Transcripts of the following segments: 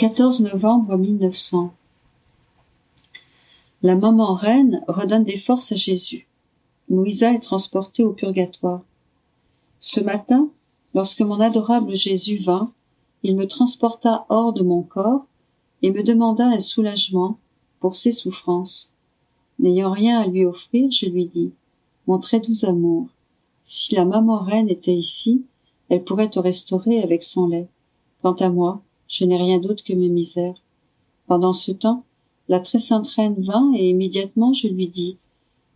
14 novembre 1900. La maman reine redonne des forces à Jésus. Louisa est transportée au purgatoire. Ce matin, lorsque mon adorable Jésus vint, il me transporta hors de mon corps et me demanda un soulagement pour ses souffrances. N'ayant rien à lui offrir, je lui dis, mon très doux amour, si la maman reine était ici, elle pourrait te restaurer avec son lait. Quant à moi, je n'ai rien d'autre que mes misères. Pendant ce temps, la très sainte reine vint et immédiatement je lui dis,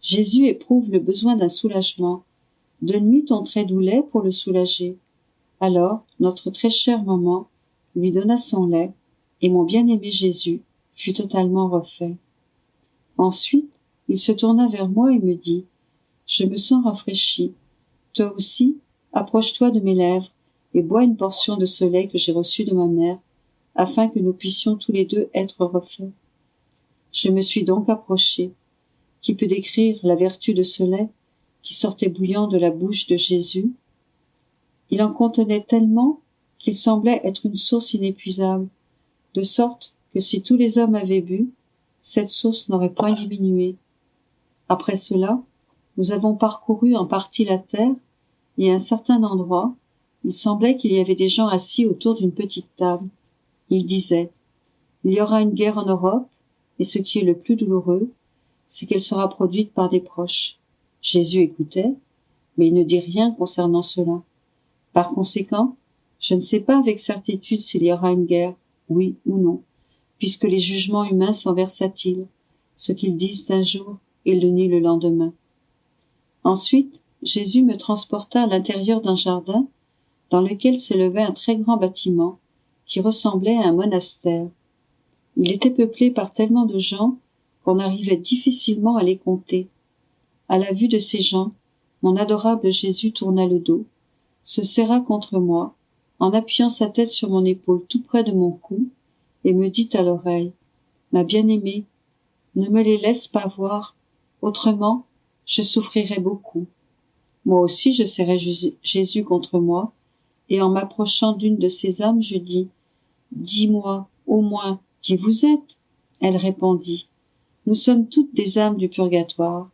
Jésus éprouve le besoin d'un soulagement. Donne-lui ton très doux lait pour le soulager. Alors, notre très chère maman lui donna son lait et mon bien-aimé Jésus fut totalement refait. Ensuite, il se tourna vers moi et me dit, je me sens rafraîchi. Toi aussi, approche-toi de mes lèvres et bois une portion de ce lait que j'ai reçu de ma mère, afin que nous puissions tous les deux être refaits. Je me suis donc approché. Qui peut décrire la vertu de ce lait qui sortait bouillant de la bouche de Jésus? Il en contenait tellement qu'il semblait être une source inépuisable, de sorte que si tous les hommes avaient bu, cette source n'aurait point diminué. Après cela, nous avons parcouru en partie la terre, et à un certain endroit, il semblait qu'il y avait des gens assis autour d'une petite table. Ils disaient, il y aura une guerre en Europe, et ce qui est le plus douloureux, c'est qu'elle sera produite par des proches. Jésus écoutait, mais il ne dit rien concernant cela. Par conséquent, je ne sais pas avec certitude s'il y aura une guerre, oui ou non, puisque les jugements humains sont versatiles. Ce qu'ils disent un jour, ils le nient le lendemain. Ensuite, Jésus me transporta à l'intérieur d'un jardin dans lequel s'élevait un très grand bâtiment qui ressemblait à un monastère. Il était peuplé par tellement de gens qu'on arrivait difficilement à les compter. À la vue de ces gens, mon adorable Jésus tourna le dos, se serra contre moi, en appuyant sa tête sur mon épaule tout près de mon cou, et me dit à l'oreille, ma bien-aimée, ne me les laisse pas voir, autrement je souffrirai beaucoup. Moi aussi je serrai Jésus contre moi, et en m'approchant d'une de ces âmes, je dis, dis-moi, au moins, qui vous êtes? Elle répondit, nous sommes toutes des âmes du purgatoire,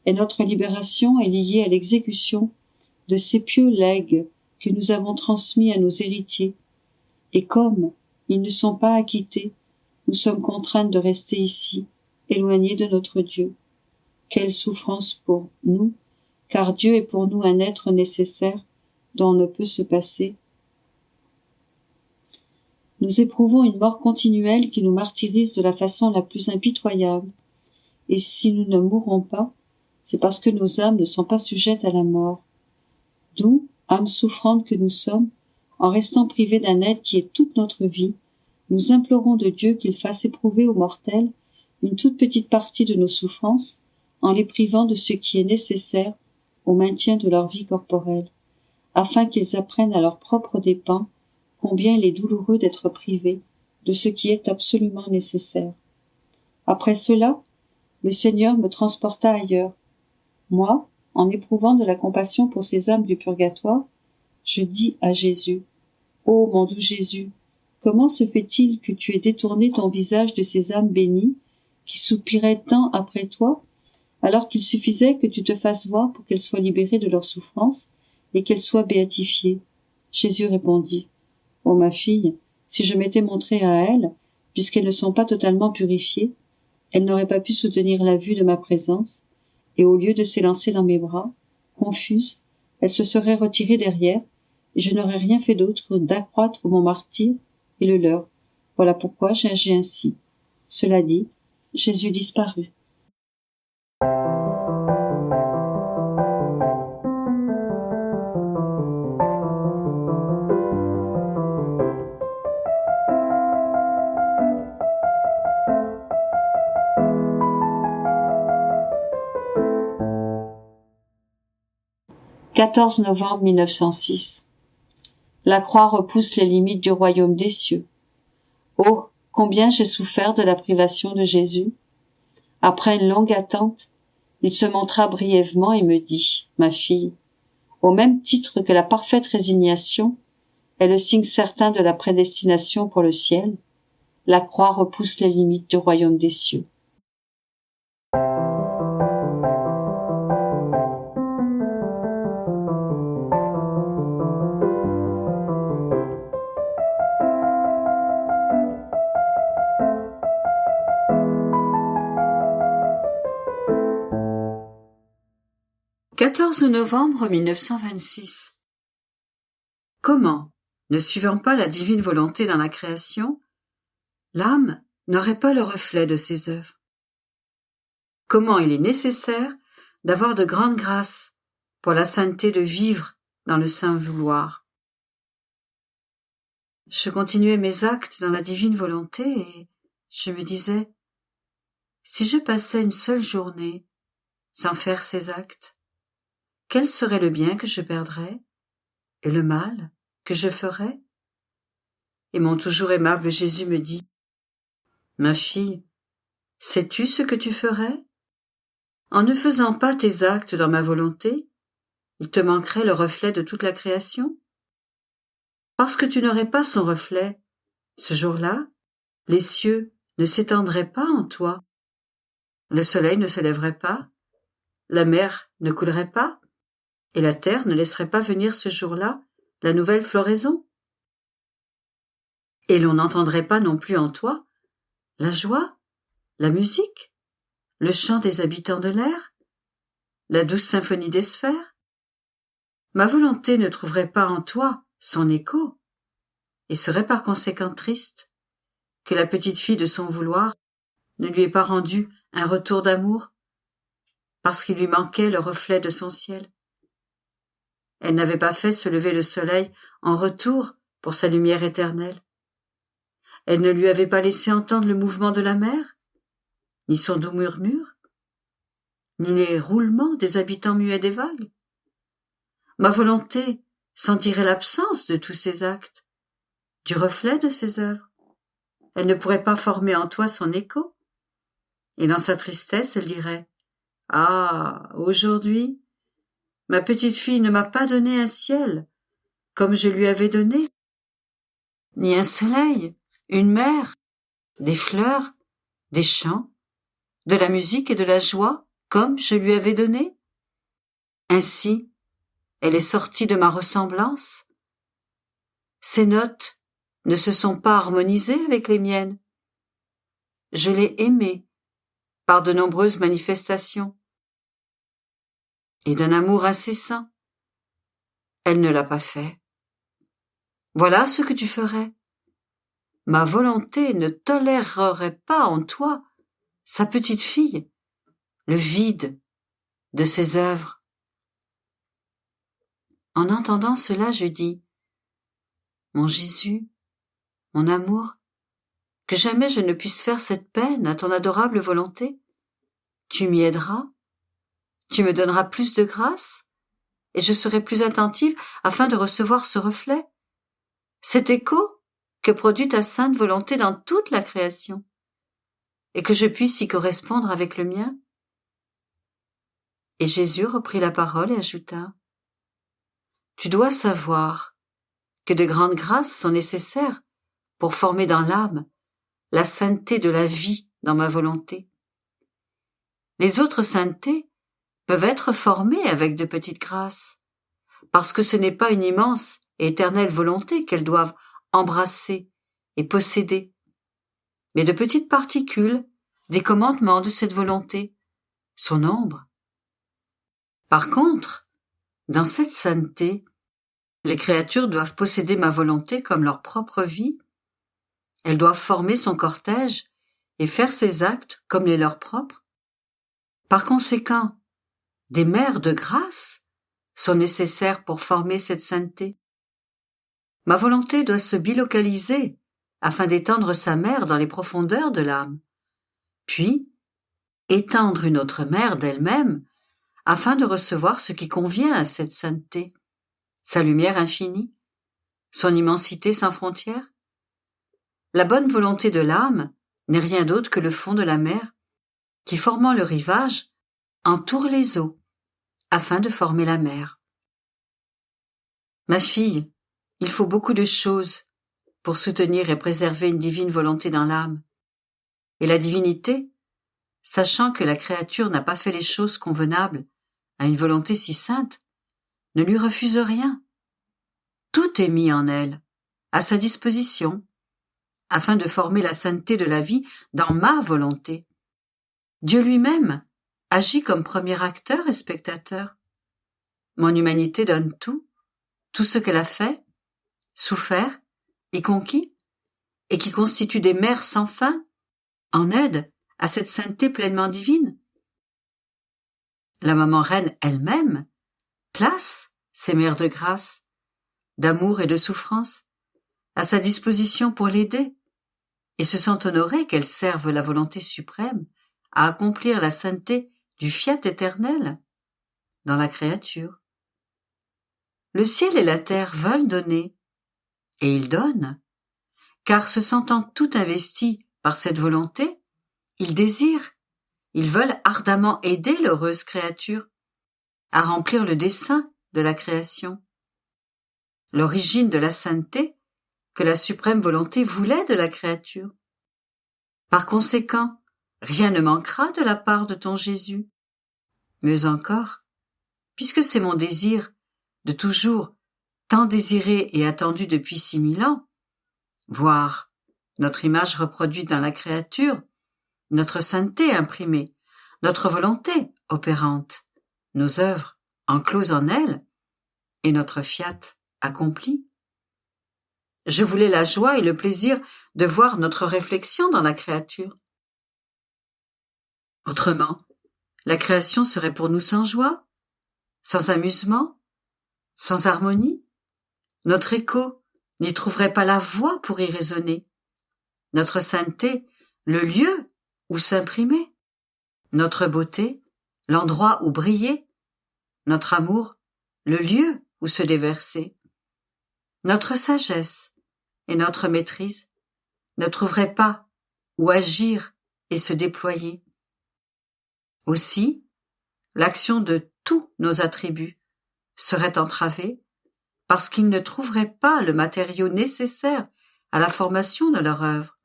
et notre libération est liée à l'exécution de ces pieux legs que nous avons transmis à nos héritiers. Et comme ils ne sont pas acquittés, nous sommes contraintes de rester ici, éloignées de notre Dieu. Quelle souffrance pour nous, car Dieu est pour nous un être nécessaire dont on ne peut se passer. Nous éprouvons une mort continuelle qui nous martyrise de la façon la plus impitoyable. Et si nous ne mourrons pas, c'est parce que nos âmes ne sont pas sujettes à la mort. D'où, âmes souffrantes que nous sommes, en restant privées d'un aide qui est toute notre vie, nous implorons de Dieu qu'il fasse éprouver aux mortels une toute petite partie de nos souffrances en les privant de ce qui est nécessaire au maintien de leur vie corporelle, afin qu'ils apprennent à leurs propres dépens combien il est douloureux d'être privés de ce qui est absolument nécessaire. Après cela, le Seigneur me transporta ailleurs. Moi, en éprouvant de la compassion pour ces âmes du purgatoire, je dis à Jésus, ô mon doux Jésus, comment se fait-il que tu aies détourné ton visage de ces âmes bénies qui soupiraient tant après toi, alors qu'il suffisait que tu te fasses voir pour qu'elles soient libérées de leurs souffrances et qu'elles soient béatifiées? Jésus répondit, ô ma fille, si je m'étais montré à elles, puisqu'elles ne sont pas totalement purifiées, elles n'auraient pas pu soutenir la vue de ma présence, et au lieu de s'élancer dans mes bras, confuses, elles se seraient retirées derrière, et je n'aurais rien fait d'autre d'accroître mon martyre et le leur. Voilà pourquoi j'ai agi ainsi. Cela dit, Jésus disparut. « 14 novembre 1906. La croix repousse les limites du royaume des cieux. Oh, combien j'ai souffert de la privation de Jésus! Après une longue attente, il se montra brièvement et me dit, ma fille, au même titre que la parfaite résignation est le signe certain de la prédestination pour le ciel, la croix repousse les limites du royaume des cieux. « 14 novembre 1926. Comment, ne suivant pas la divine volonté dans la création, l'âme n'aurait pas le reflet de ses œuvres? Comment il est nécessaire d'avoir de grandes grâces pour la sainteté de vivre dans le saint vouloir? Je continuais mes actes dans la divine volonté et je me disais, si je passais une seule journée sans faire ces actes, quel serait le bien que je perdrais et le mal que je ferais? Et mon toujours aimable Jésus me dit, ma fille, sais-tu ce que tu ferais? En ne faisant pas tes actes dans ma volonté, il te manquerait le reflet de toute la création. Parce que tu n'aurais pas son reflet, ce jour-là, les cieux ne s'étendraient pas en toi. Le soleil ne se lèverait pas, la mer ne coulerait pas, et la terre ne laisserait pas venir ce jour-là la nouvelle floraison. Et l'on n'entendrait pas non plus en toi la joie, la musique, le chant des habitants de l'air, la douce symphonie des sphères. Ma volonté ne trouverait pas en toi son écho, et serait par conséquent triste que la petite fille de son vouloir ne lui ait pas rendu un retour d'amour, parce qu'il lui manquait le reflet de son ciel. Elle n'avait pas fait se lever le soleil en retour pour sa lumière éternelle. Elle ne lui avait pas laissé entendre le mouvement de la mer, ni son doux murmure, ni les roulements des habitants muets des vagues. Ma volonté sentirait l'absence de tous ces actes, du reflet de ses œuvres. Elle ne pourrait pas former en toi son écho. Et dans sa tristesse, elle dirait, « Ah, aujourd'hui, ma petite fille ne m'a pas donné un ciel, comme je lui avais donné, ni un soleil, une mer, des fleurs, des chants, de la musique et de la joie, comme je lui avais donné. Ainsi, elle est sortie de ma ressemblance. Ses notes ne se sont pas harmonisées avec les miennes. Je l'ai aimée par de nombreuses manifestations et d'un amour incessant. Elle ne l'a pas fait. Voilà ce que tu ferais. Ma volonté ne tolérerait pas en toi, sa petite fille, le vide de ses œuvres. En entendant cela, je dis, mon Jésus, mon amour, que jamais je ne puisse faire cette peine à ton adorable volonté. Tu m'y aideras, tu me donneras plus de grâce, et je serai plus attentive afin de recevoir ce reflet, cet écho que produit ta sainte volonté dans toute la création, et que je puisse y correspondre avec le mien. Et Jésus reprit la parole et ajouta, tu dois savoir que de grandes grâces sont nécessaires pour former dans l'âme la sainteté de la vie dans ma volonté. Les autres saintetés peuvent être formées avec de petites grâces, parce que ce n'est pas une immense et éternelle volonté qu'elles doivent embrasser et posséder, mais de petites particules des commandements de cette volonté, son ombre. Par contre, dans cette sainteté, les créatures doivent posséder ma volonté comme leur propre vie. Elles doivent former son cortège et faire ses actes comme les leurs propres. Par conséquent, des mères de grâce sont nécessaires pour former cette sainteté. Ma volonté doit se bilocaliser afin d'étendre sa mère dans les profondeurs de l'âme, puis étendre une autre mère d'elle-même afin de recevoir ce qui convient à cette sainteté, sa lumière infinie, son immensité sans frontières. La bonne volonté de l'âme n'est rien d'autre que le fond de la mer qui, formant le rivage, entoure les eaux afin de former la mer. Ma fille, il faut beaucoup de choses pour soutenir et préserver une divine volonté dans l'âme. Et la divinité, sachant que la créature n'a pas fait les choses convenables à une volonté si sainte, ne lui refuse rien. Tout est mis en elle, à sa disposition, afin de former la sainteté de la vie dans ma volonté. Dieu lui-même agit comme premier acteur et spectateur. Mon humanité donne tout ce qu'elle a fait, souffert et conquis, et qui constitue des mers sans fin, en aide à cette sainteté pleinement divine. La maman reine elle-même place ces mers de grâce, d'amour et de souffrance à sa disposition pour l'aider, et se sent honorée qu'elle serve la volonté suprême à accomplir la sainteté du fiat éternel dans la créature. Le ciel et la terre veulent donner, et ils donnent, car se sentant tout investis par cette volonté, ils désirent, ils veulent ardemment aider l'heureuse créature à remplir le dessein de la création, l'origine de la sainteté que la suprême volonté voulait de la créature. Par conséquent, rien ne manquera de la part de ton Jésus. Mieux encore, puisque c'est mon désir de toujours tant désiré et attendu depuis 6000 ans, voir notre image reproduite dans la créature, notre sainteté imprimée, notre volonté opérante, nos œuvres encloses en elle, et notre fiat accompli. Je voulais la joie et le plaisir de voir notre réflexion dans la créature. Autrement, la création serait pour nous sans joie, sans amusement, sans harmonie. Notre écho n'y trouverait pas la voie pour y résonner. Notre sainteté, le lieu où s'imprimer. Notre beauté, l'endroit où briller. Notre amour, le lieu où se déverser. Notre sagesse et notre maîtrise ne trouveraient pas où agir et se déployer. Aussi, l'action de tous nos attributs serait entravée parce qu'ils ne trouveraient pas le matériau nécessaire à la formation de leur œuvre,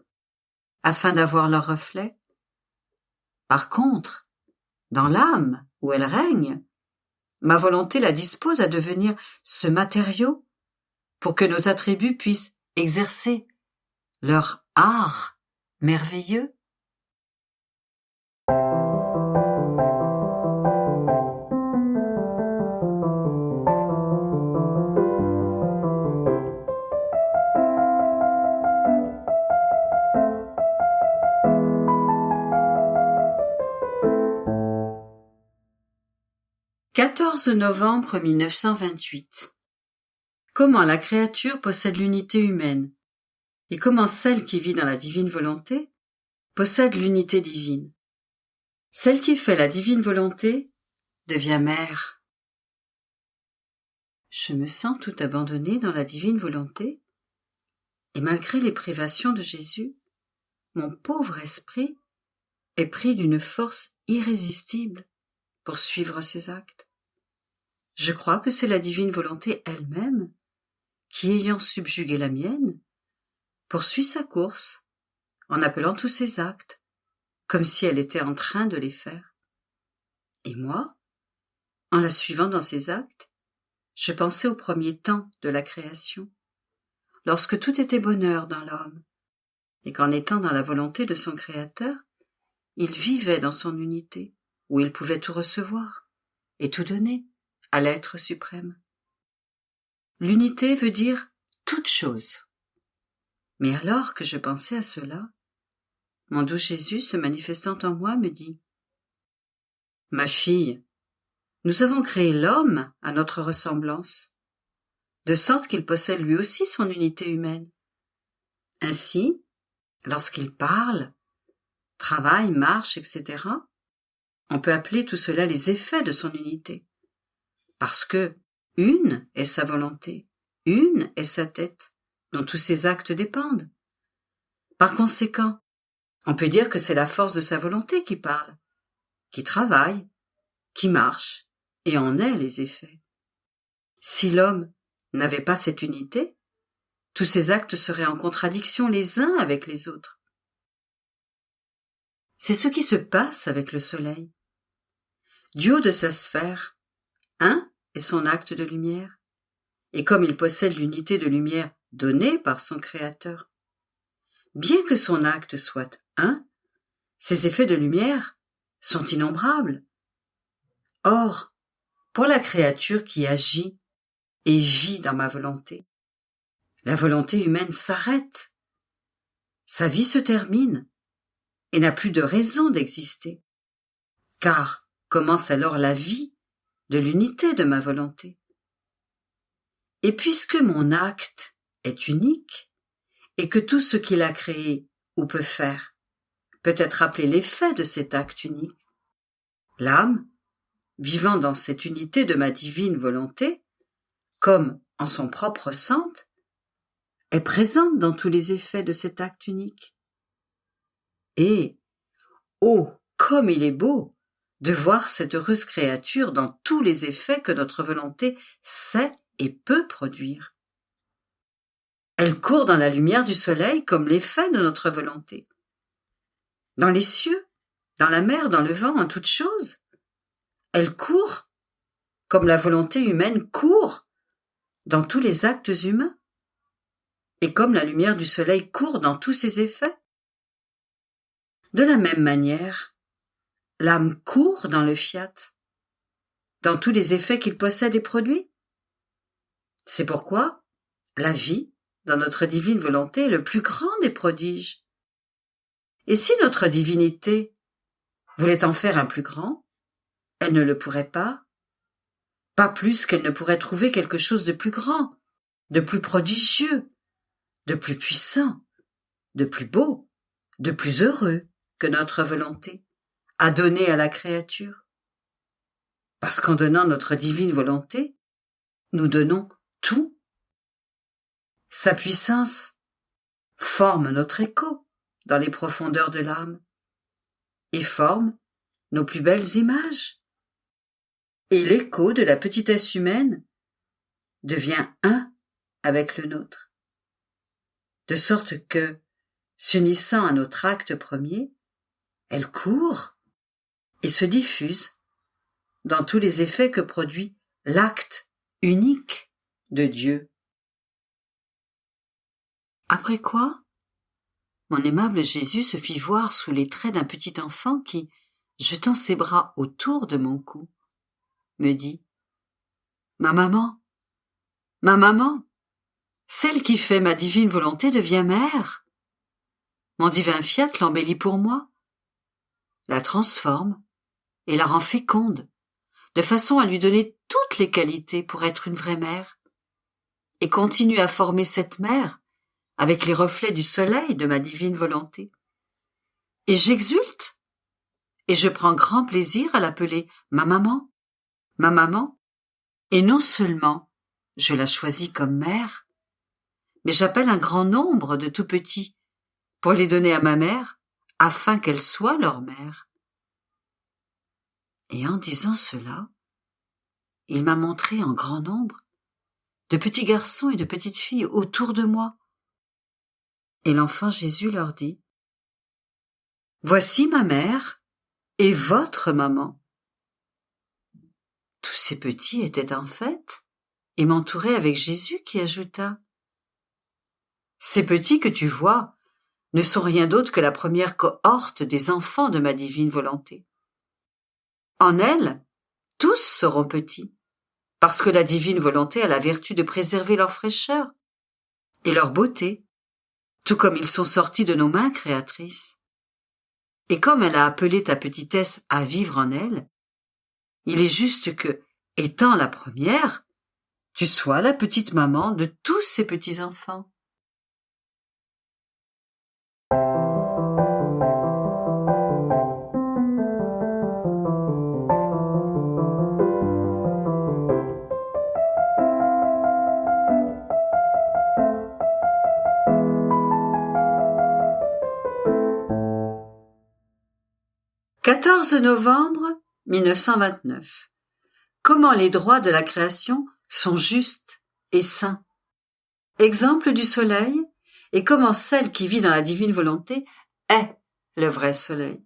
afin d'avoir leur reflet. Par contre, dans l'âme où elle règne, ma volonté la dispose à devenir ce matériau pour que nos attributs puissent exercer leur art merveilleux. « 14 novembre 1928. Comment la créature possède l'unité humaine et comment celle qui vit dans la divine volonté possède l'unité divine. Celle qui fait la divine volonté devient mère. Je me sens tout abandonnée dans la divine volonté et malgré les privations de Jésus, mon pauvre esprit est pris d'une force irrésistible pour suivre ses actes. Je crois que c'est la divine volonté elle-même qui, ayant subjugué la mienne, poursuit sa course en appelant tous ses actes, comme si elle était en train de les faire. Et moi, en la suivant dans ses actes, je pensais au premier temps de la création, lorsque tout était bonheur dans l'homme, et qu'en étant dans la volonté de son Créateur, il vivait dans son unité, où il pouvait tout recevoir et tout donner à l'être suprême. L'unité veut dire toute chose. Mais alors que je pensais à cela, mon doux Jésus, se manifestant en moi, me dit « Ma fille, nous avons créé l'homme à notre ressemblance, de sorte qu'il possède lui aussi son unité humaine. Ainsi, lorsqu'il parle, travaille, marche, etc., on peut appeler tout cela les effets de son unité, parce que une est sa volonté, une est sa tête, dont tous ses actes dépendent. Par conséquent, on peut dire que c'est la force de sa volonté qui parle, qui travaille, qui marche, et en est les effets. Si l'homme n'avait pas cette unité, Tous ces actes seraient en contradiction les uns avec les autres. C'est ce qui se passe avec le soleil. Du haut de sa sphère, un est son acte de lumière, et comme il possède l'unité de lumière donnée par son Créateur, bien que son acte soit un, ses effets de lumière sont innombrables. Or, pour la créature qui agit et vit dans ma volonté, la volonté humaine s'arrête. Sa vie se termine et n'a plus de raison d'exister. Car commence alors la vie de l'unité de ma volonté. Et puisque mon acte est unique, et que tout ce qu'il a créé ou peut faire peut être appelé l'effet de cet acte unique, l'âme, vivant dans cette unité de ma divine volonté, comme en son propre centre, est présente dans tous les effets de cet acte unique. Et, oh, comme il est beau de voir cette heureuse créature dans tous les effets que notre volonté sait et peut produire. Elle court dans la lumière du soleil comme l'effet de notre volonté. Dans les cieux, dans la mer, dans le vent, en toutes choses, elle court comme la volonté humaine court dans tous les actes humains, et comme la lumière du soleil court dans tous ses effets. De la même manière, l'âme court dans le fiat, dans tous les effets qu'il possède et produit. C'est pourquoi la vie, dans notre divine volonté, est le plus grand des prodiges. Et si notre divinité voulait en faire un plus grand, elle ne le pourrait pas plus qu'elle ne pourrait trouver quelque chose de plus grand, de plus prodigieux, de plus puissant, de plus beau, de plus heureux que notre volonté à donner à la créature. Parce qu'en donnant notre divine volonté, nous donnons tout. Sa puissance forme notre écho dans les profondeurs de l'âme et forme nos plus belles images. Et l'écho de la petitesse humaine devient un avec le nôtre. De sorte que, s'unissant à notre acte premier, elle court et se diffuse dans tous les effets que produit l'acte unique de Dieu. Après quoi, mon aimable Jésus se fit voir sous les traits d'un petit enfant qui, jetant ses bras autour de mon cou, me dit « Ma maman, celle qui fait ma divine volonté devient mère. Mon divin fiat l'embellit pour moi, la transforme et la rend féconde, de façon à lui donner toutes les qualités pour être une vraie mère, et continue à former cette mère avec les reflets du soleil de ma divine volonté. Et j'exulte, et je prends grand plaisir à l'appeler ma maman, et non seulement je la choisis comme mère, mais j'appelle un grand nombre de tout petits pour les donner à ma mère, afin qu'elle soit leur mère. Et en disant cela, il m'a montré en grand nombre de petits garçons et de petites filles autour de moi. Et l'enfant Jésus leur dit « Voici ma mère et votre maman. » Tous ces petits étaient en fête et m'entouraient avec Jésus qui ajouta « Ces petits que tu vois ne sont rien d'autre que la première cohorte des enfants de ma divine volonté. En elle, tous seront petits, parce que la divine volonté a la vertu de préserver leur fraîcheur et leur beauté, tout comme ils sont sortis de nos mains créatrices. Et comme elle a appelé ta petitesse à vivre en elle, il est juste que, étant la première, tu sois la petite maman de tous ces petits-enfants. « 14 novembre 1929. Comment les droits de la création sont justes et sains. exemple du soleil, et comment celle qui vit dans la divine volonté est le vrai soleil.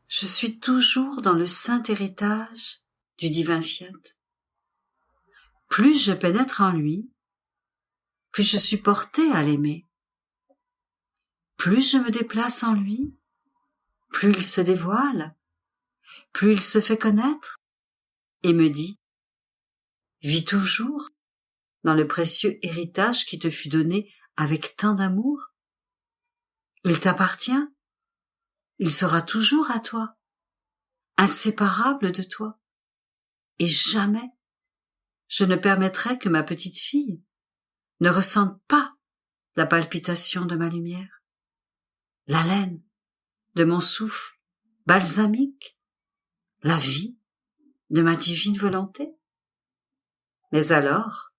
Je suis toujours dans le saint héritage du divin fiat. Plus je pénètre en lui, plus je suis portée à l'aimer. Plus je me déplace en lui, plus il se dévoile, plus il se fait connaître et me dit « Vis toujours dans le précieux héritage qui te fut donné avec tant d'amour. Il t'appartient, il sera toujours à toi, inséparable de toi, et jamais je ne permettrai que ma petite fille ne ressente pas la palpitation de ma lumière, l'haleine de mon souffle balsamique, la vie de ma divine volonté. Mais alors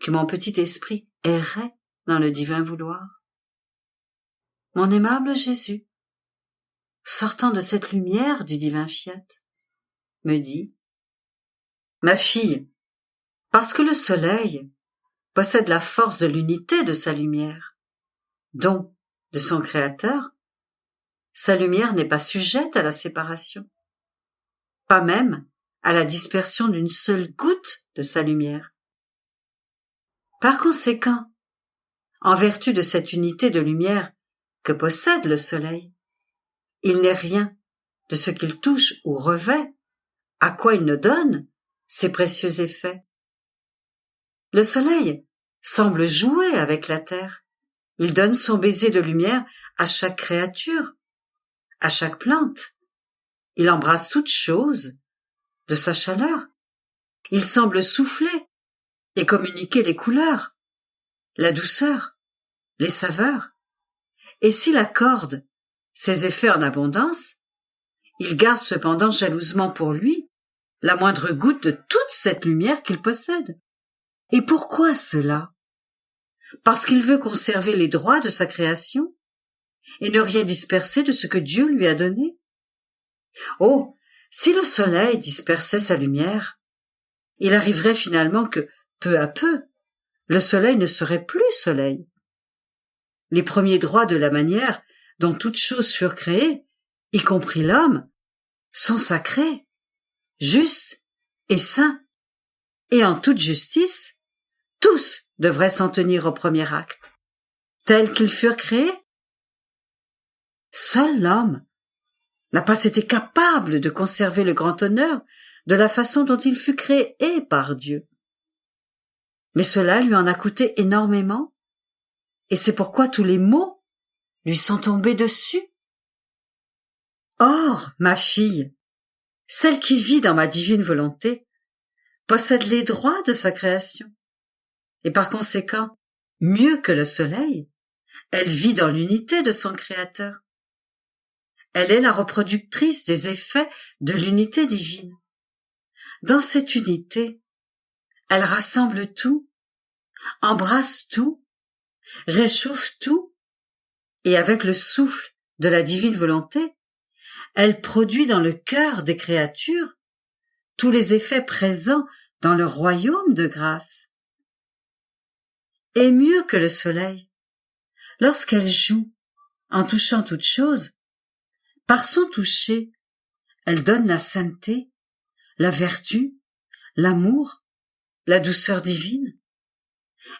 que mon petit esprit errait dans le divin vouloir, mon aimable Jésus, sortant de cette lumière du divin fiat, me dit « Ma fille, parce que le soleil possède la force de l'unité de sa lumière, don de son Créateur, sa lumière n'est pas sujette à la séparation, pas même à la dispersion d'une seule goutte de sa lumière. Par conséquent, en vertu de cette unité de lumière que possède le soleil, il n'est rien de ce qu'il touche ou revêt à quoi il ne donne ses précieux effets. Le soleil semble jouer avec la terre. Il donne son baiser de lumière à chaque créature, à chaque plante. Il embrasse toute chose de sa chaleur. Il semble souffler et communiquer les couleurs, la douceur, les saveurs. Et s'il accorde ses effets en abondance, il garde cependant jalousement pour lui la moindre goutte de toute cette lumière qu'il possède. Et pourquoi cela? Parce qu'il veut conserver les droits de sa création et ne rien disperser de ce que Dieu lui a donné. Oh, si le soleil dispersait sa lumière, il arriverait finalement que, peu à peu, le soleil ne serait plus soleil. Les premiers droits de la manière dont toutes choses furent créées, y compris l'homme, sont sacrés, justes et saints, et en toute justice, tous devraient s'en tenir au premier acte, tels qu'ils furent créés. Seul l'homme n'a pas été capable de conserver le grand honneur de la façon dont il fut créé par Dieu. Mais cela lui en a coûté énormément, et c'est pourquoi tous les maux lui sont tombés dessus. Or, ma fille, celle qui vit dans ma divine volonté, possède les droits de sa création, et par conséquent, mieux que le soleil, elle vit dans l'unité de son Créateur. Elle est la reproductrice des effets de l'unité divine. Dans cette unité, elle rassemble tout, embrasse tout, réchauffe tout, et avec le souffle de la divine volonté, elle produit dans le cœur des créatures tous les effets présents dans le royaume de grâce. Et mieux que le soleil, lorsqu'elle joue en touchant toute chose, par son toucher, elle donne la sainteté, la vertu, l'amour, la douceur divine.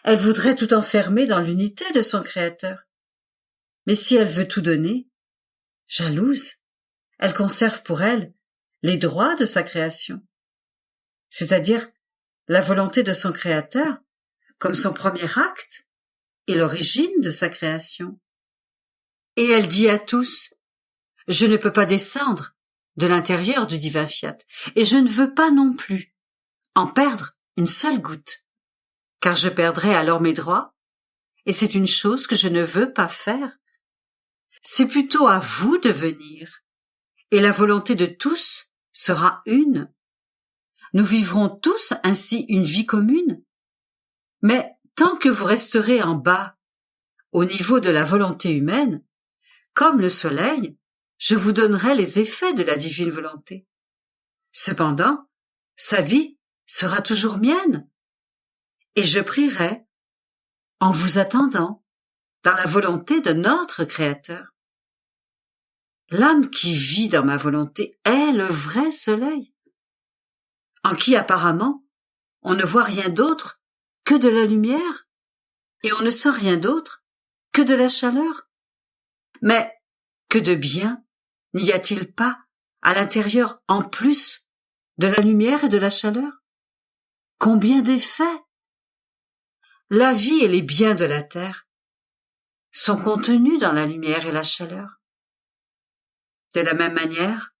Elle voudrait tout enfermer dans l'unité de son Créateur. Mais si elle veut tout donner, jalouse, elle conserve pour elle les droits de sa création, c'est-à-dire la volonté de son Créateur comme son premier acte et l'origine de sa création. Et elle dit à tous, « Je ne peux pas descendre de l'intérieur du divin fiat, et je ne veux pas non plus en perdre une seule goutte, car je perdrai alors mes droits, et c'est une chose que je ne veux pas faire. C'est plutôt à vous de venir, et la volonté de tous sera une. Nous vivrons tous ainsi une vie commune. Mais tant que vous resterez en bas, au niveau de la volonté humaine, comme le soleil, je vous donnerai les effets de la divine volonté. Cependant, sa vie sera toujours mienne, et je prierai en vous attendant dans la volonté de notre Créateur. L'âme qui vit dans ma volonté est le vrai soleil, en qui apparemment on ne voit rien d'autre que de la lumière, et on ne sent rien d'autre que de la chaleur. Mais que de bien n'y a-t-il pas à l'intérieur en plus de la lumière et de la chaleur? Combien d'effets! La vie et les biens de la terre sont contenus dans la lumière et la chaleur. De la même manière,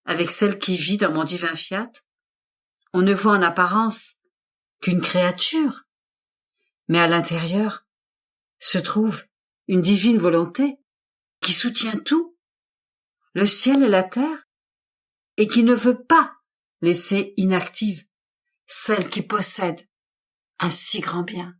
avec celle qui vit dans mon divin fiat, on ne voit en apparence qu'une créature, mais à l'intérieur se trouve une divine volonté qui soutient tout, le ciel et la terre, et qui ne veut pas laisser inactive celle qui possède un si grand bien.